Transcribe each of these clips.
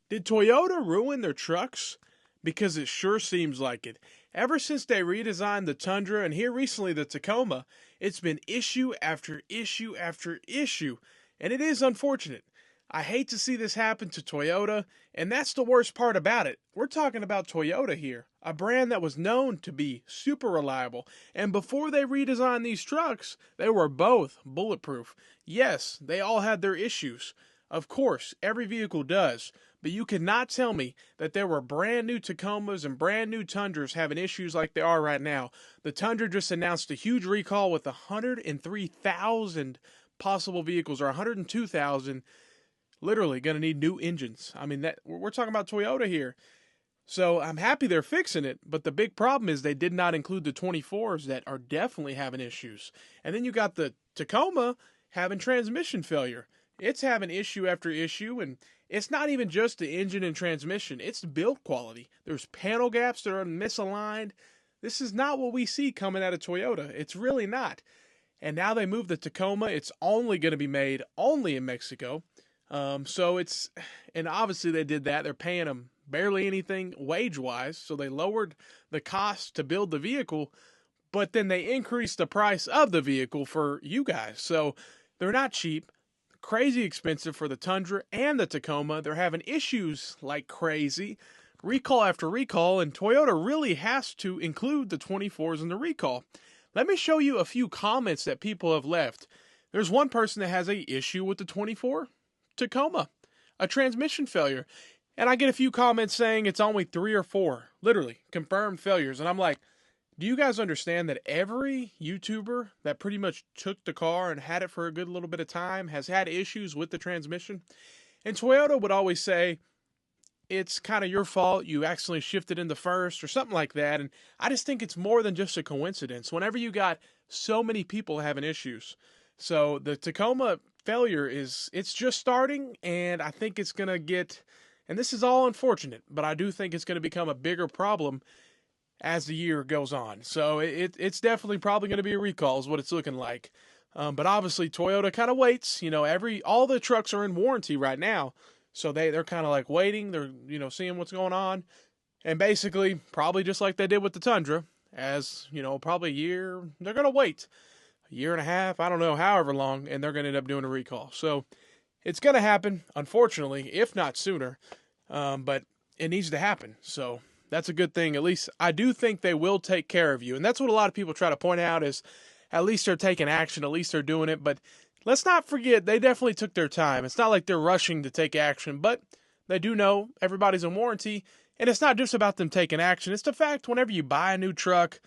Did Toyota ruin their trucks? Because it sure seems like it. Ever since they redesigned the Tundra and here recently the Tacoma, it's been issue after issue after issue. And it is unfortunate. I hate to see this happen to Toyota, and that's the worst part about it. We're talking about Toyota here, a brand that was known to be super reliable. And before they redesigned these trucks, they were both bulletproof. Yes, they all had their issues. Of course, every vehicle does. But you cannot tell me that there were brand new Tacomas and brand new Tundras having issues like they are right now. The Tundra just announced a huge recall with 103,000 possible vehicles, or 102,000 literally going to need new engines. I mean, that we're talking about Toyota here. So I'm happy they're fixing it, but the big problem is they did not include the 24s that are definitely having issues. And then you got the Tacoma having transmission failure. It's having issue after issue, and it's not even just the engine and transmission, it's the build quality. There's panel gaps that are misaligned. This is not what we see coming out of Toyota. It's really not. And now they moved the Tacoma. It's only going to be made only in Mexico. And obviously they did that. They're paying them barely anything wage-wise, so they lowered the cost to build the vehicle, but then they increased the price of the vehicle for you guys. So they're not cheap. Crazy expensive for the Tundra and the Tacoma. They're having issues like crazy, recall after recall, and Toyota really has to include the 24s in the recall. Let me show you a few comments that people have left. There's one person that has a issue with the 24 Tacoma, a transmission failure, and I get a few comments saying it's only 3 or 4, literally, confirmed failures, and I'm like, do you guys understand that every YouTuber that pretty much took the car and had it for a good little bit of time has had issues with the transmission? And Toyota would always say, it's kind of your fault, you accidentally shifted into first or something like that. And I just think it's more than just a coincidence whenever you got so many people having issues. So the Tacoma failure it's just starting, and I think it's going to get, and this is all unfortunate, but I do think it's going to become a bigger problem as the year goes on. So it's definitely probably going to be a recall is what it's looking like. But obviously Toyota kind of waits, all the trucks are in warranty right now. So they're kind of like waiting, they're, seeing what's going on. And basically probably just like they did with the Tundra, as, probably a year, they're going to wait a year and a half, I don't know, however long, and they're going to end up doing a recall. So it's going to happen, unfortunately, if not sooner. But it needs to happen. So that's a good thing. At least I do think they will take care of you. And that's what a lot of people try to point out is at least they're taking action. At least they're doing it. But let's not forget, they definitely took their time. It's not like they're rushing to take action, but they do know everybody's in warranty. And it's not just about them taking action. It's the fact whenever you buy a new truck,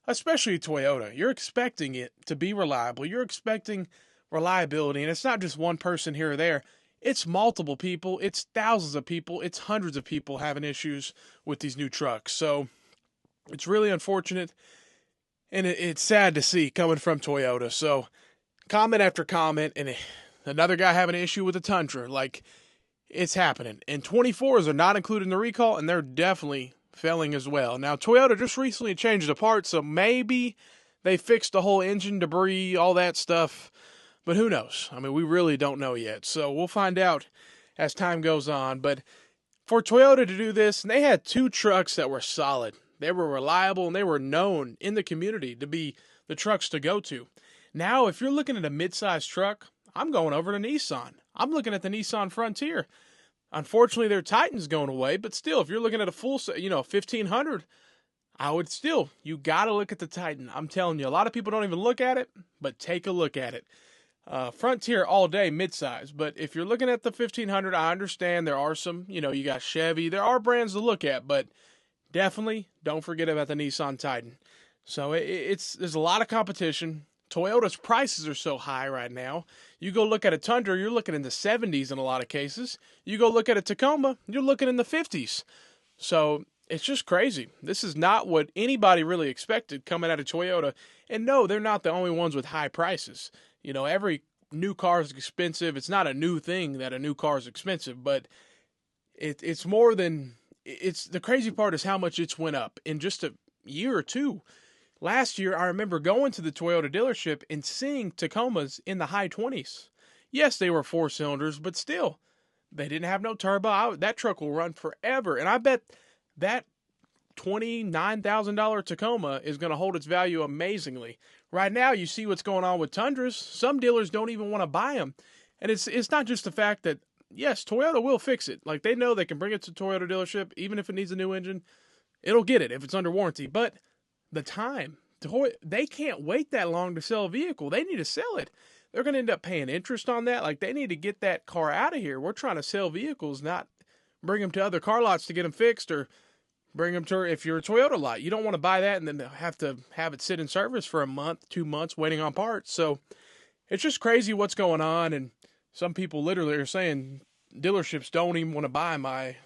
especially Toyota, you're expecting it to be reliable. You're expecting reliability. And it's not just one person here or there. It's multiple people, it's thousands of people, it's hundreds of people having issues with these new trucks. So it's really unfortunate, and it's sad to see coming from Toyota. So comment after comment, and another guy having an issue with the Tundra. Like, it's happening. And 24s are not included in the recall, and they're definitely failing as well. Now, Toyota just recently changed the parts, so maybe they fixed the whole engine debris, all that stuff. But who knows? I mean, we really don't know yet. So we'll find out as time goes on. But for Toyota to do this, and they had 2 trucks that were solid. They were reliable, and they were known in the community to be the trucks to go to. Now, if you're looking at a mid-sized truck, I'm going over to Nissan. I'm looking at the Nissan Frontier. Unfortunately, their Titan's going away, but still, if you're looking at a full, 1500, I would still, you got to look at the Titan. I'm telling you, a lot of people don't even look at it, but take a look at it. Frontier all day, midsize. But if you're looking at the 1500, I understand there are some, you got Chevy. There are brands to look at, but definitely don't forget about the Nissan Titan. So there's a lot of competition. Toyota's prices are so high right now. You go look at a Tundra, you're looking in the 70s in a lot of cases. You go look at a Tacoma, you're looking in the 50s. So it's just crazy. This is not what anybody really expected coming out of Toyota. And no, they're not the only ones with high prices. Every new car is expensive. It's not a new thing that a new car is expensive, but it's more than, it's the crazy part is how much it's went up in just a year or two. Last year, I remember going to the Toyota dealership and seeing Tacomas in the high 20s. Yes, they were 4 cylinders, but still, They didn't have no turbo. That truck will run forever. And I bet that $29,000 Tacoma is going to hold its value amazingly. Right now, you see what's going on with Tundras. Some dealers don't even want to buy them. And it's not just the fact that, yes, Toyota will fix it. Like, they know they can bring it to Toyota dealership, even if it needs a new engine. It'll get it if it's under warranty. But the time, they can't wait that long to sell a vehicle. They need to sell it. They're going to end up paying interest on that. Like, they need to get that car out of here. We're trying to sell vehicles, not bring them to other car lots to get them fixed, or bring them to, if you're a Toyota lot, you don't want to buy that and then have to have it sit in service for a month, 2 months waiting on parts. So it's just crazy what's going on. And some people literally are saying dealerships don't even want to buy my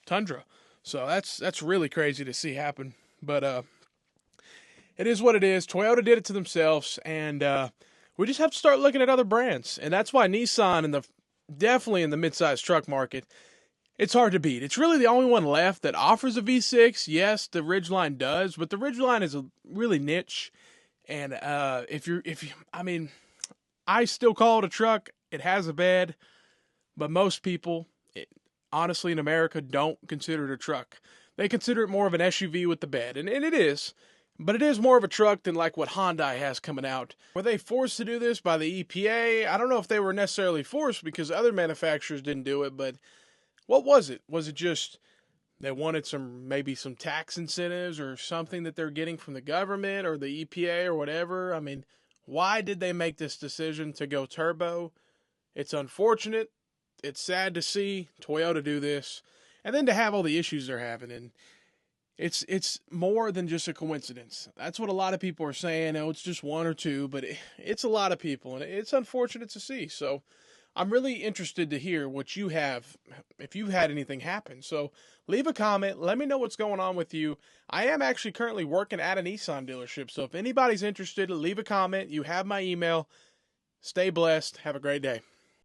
Tundra. So that's really crazy to see happen. But it is what it is. Toyota did it to themselves, and we just have to start looking at other brands. And that's why Nissan, definitely in the midsize truck market, it's hard to beat. It's really the only one left that offers a V6. Yes, the Ridgeline does, but the Ridgeline is a really niche. And I still call it a truck. It has a bed, but most people, honestly, in America, don't consider it a truck. They consider it more of an SUV with the bed, and it is. But it is more of a truck than like what Hyundai has coming out. Were they forced to do this by the EPA? I don't know if they were necessarily forced because other manufacturers didn't do it, but what was it? Was it just they wanted maybe some tax incentives or something that they're getting from the government or the EPA or whatever? I mean, why did they make this decision to go turbo? It's unfortunate. It's sad to see Toyota do this, and then to have all the issues they're having. And it's more than just a coincidence. That's what a lot of people are saying. Oh, it's just one or two, but it's a lot of people, and it's unfortunate to see. So I'm really interested to hear what you have, if you've had anything happen. So leave a comment. Let me know what's going on with you. I am actually currently working at a Nissan dealership, so if anybody's interested, leave a comment. You have my email. Stay blessed. Have a great day.